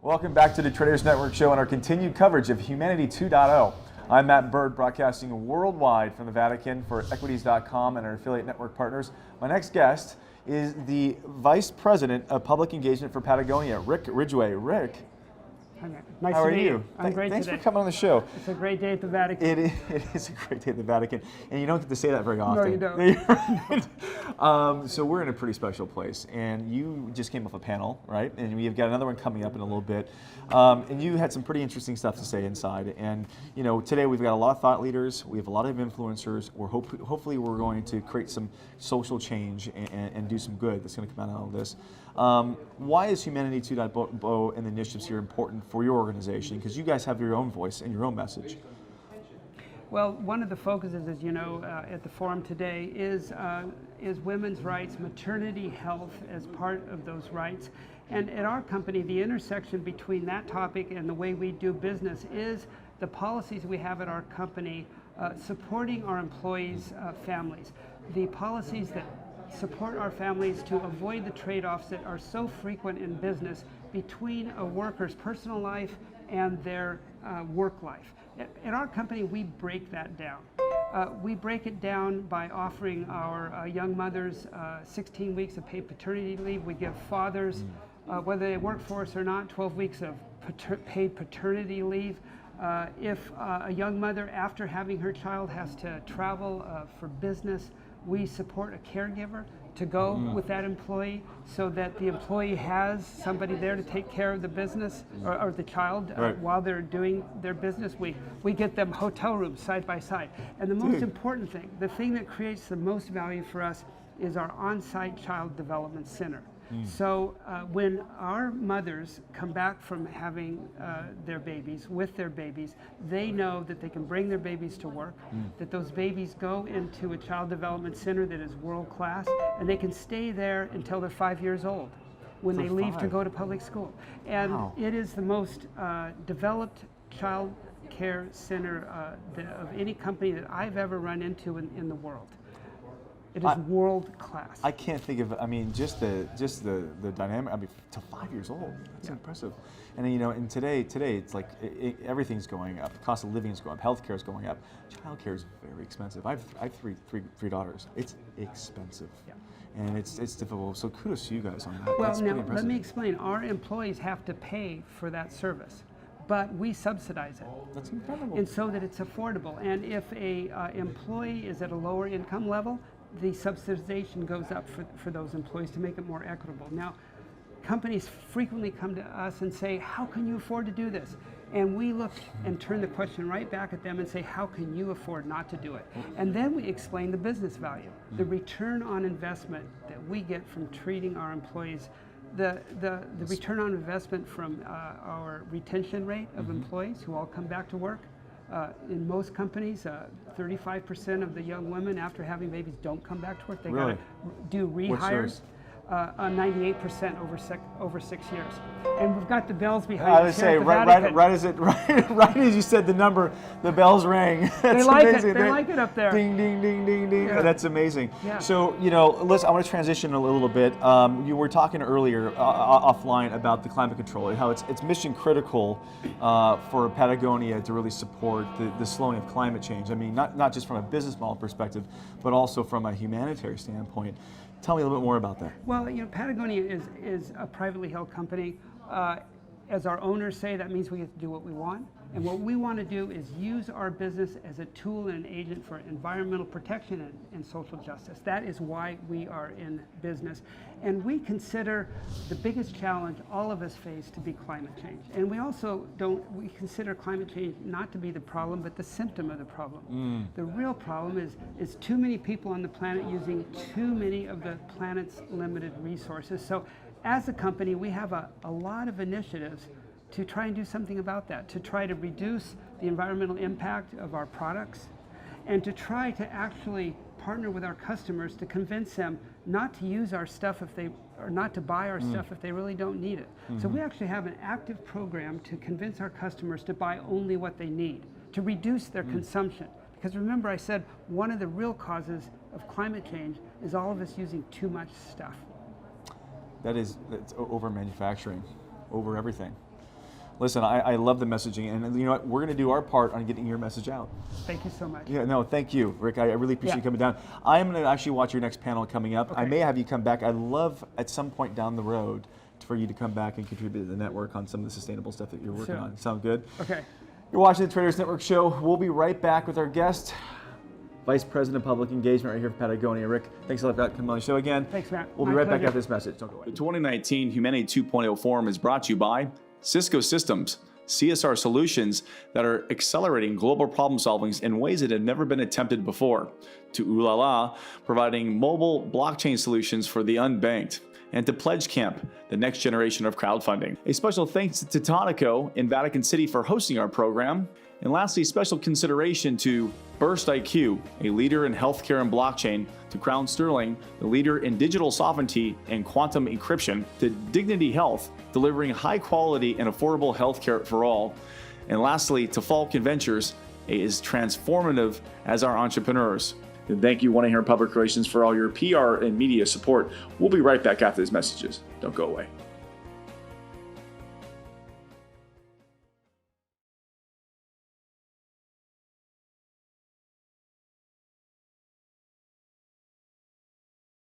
Welcome back to the Traders Network Show and our continued coverage of Humanity 2.0. I'm Matt Bird, broadcasting worldwide from the Vatican for equities.com and our affiliate network partners. My next guest is the Vice President of Public Engagement for Patagonia, Rick Ridgeway. Rick, nice how to are meet you? I'm great Thanks today. for coming on the show. It's a great day at the Vatican. It is a great day at the Vatican, and you don't get to say that very often. No, you don't. So we're in a pretty special place, and you just came off a panel, right? And we've got another one coming up in a little bit. And you had some pretty interesting stuff to say inside. And you know, today we've got a lot of thought leaders, we have a lot of influencers. Hopefully we're going to create some social change and do some good that's going to come out of all this. Why is Humanity 2.0 and the initiatives here important for your organization? Because you guys have your own voice and your own message. Well, one of the focuses, as you know, at the forum today is women's rights, maternity health as part of those rights. And at our company, the intersection between that topic and the way we do business is the policies we have at our company supporting our employees' families. The policies that support our families to avoid the trade-offs that are so frequent in business between a worker's personal life and their work life. At our company, we break that down. We break it down by offering our young mothers 16 weeks of paid paternity leave. We give fathers, whether they work for us or not, 12 weeks of paid paternity leave. If a young mother, after having her child, has to travel for business, we support a caregiver to go with that employee so that the employee has somebody there to take care of the business or the child while they're doing their business. We get them hotel rooms side by side. And the most important thing, the thing that creates the most value for us is our on-site child development center. So when our mothers come back from having their babies, they know that they can bring their babies to work, that those babies go into a child development center that is world class, and they can stay there until they're 5 years old when they leave to go to public school. And it is the most developed child care center of any company that I've ever run into in the world. It is world class. I can't think of. I mean, just the dynamic. I mean, to 5 years old, that's impressive. And you know, and today it's like everything's going up. The cost of living is going up. Healthcare is going up. Childcare is very expensive. I have three daughters. It's expensive. And it's difficult. So kudos to you guys on that. Well, that's now pretty impressive. let me explain. Our employees have to pay for that service, but we subsidize it. That's incredible. And so that it's affordable. And if a employee is at a lower income level, the subsidization goes up for those employees to make it more equitable. Now, companies frequently come to us and say, how can you afford to do this? And we look and turn the question right back at them and say, how can you afford not to do it? And then we explain the business value, the return on investment that we get from treating our employees, the return on investment from our retention rate of employees who all come back to work. In most companies, 35% of the young women after having babies don't come back to work. They got to do rehires. 98% over 6 years. And we've got the bells behind us. I would say right as you said the number, the bells rang. That's they like amazing. it. They like it up there. Ding, ding, ding, ding, ding. Yeah. That's amazing. Yeah. So, you know, listen, I want to transition a little bit. You were talking earlier offline about the climate control, how it's mission critical for Patagonia to really support the slowing of climate change. I mean, not just from a business model perspective, but also from a humanitarian standpoint. Tell me a little bit more about that. Well, you know, Patagonia is a privately held company. As our owners say, that means we get to do what we want. And what we want to do is use our business as a tool and an agent for environmental protection and social justice. That is why we are in business. And we consider the biggest challenge all of us face to be climate change. And we also we consider climate change not to be the problem, but the symptom of the problem. The real problem is too many people on the planet using too many of the planet's limited resources. So as a company, we have a lot of initiatives to try and do something about that, to try to reduce the environmental impact of our products, and to try to actually partner with our customers to convince them not to use our stuff or not to buy our stuff if they really don't need it. So we actually have an active program to convince our customers to buy only what they need, to reduce their consumption. Because remember, I said one of the real causes of climate change is all of us using too much stuff. That's over manufacturing, over everything. Listen, I love the messaging, and you know what? We're going to do our part on getting your message out. Thank you so much. Yeah, no, thank you, Rick. I really appreciate you coming down. I'm going to actually watch your next panel coming up. Okay. I may have you come back. I'd love at some point down the road for you to come back and contribute to the network on some of the sustainable stuff that you're working on. Sound good? Okay. You're watching the Traders Network show. We'll be right back with our guest, Vice President of Public Engagement right here from Patagonia. Rick, thanks a lot for coming on the show again. Thanks, Matt. We'll be right back after this message. Don't go away. The 2019 Humanity 2.0 Forum is brought to you by Cisco Systems, CSR solutions that are accelerating global problem solvings in ways that have never been attempted before, to Ulala, providing mobile blockchain solutions for the unbanked, and to Pledge Camp, the next generation of crowdfunding. A special thanks to Tonico in Vatican City for hosting our program. And lastly, special consideration to Burst IQ, a leader in healthcare and blockchain, to Crown Sterling, the leader in digital sovereignty and quantum encryption, to Dignity Health, delivering high quality and affordable healthcare for all. And lastly, to Falcon Ventures, is transformative as our entrepreneurs. And thank you, 1-800 Public Relations, for all your PR and media support. We'll be right back after these messages. Don't go away.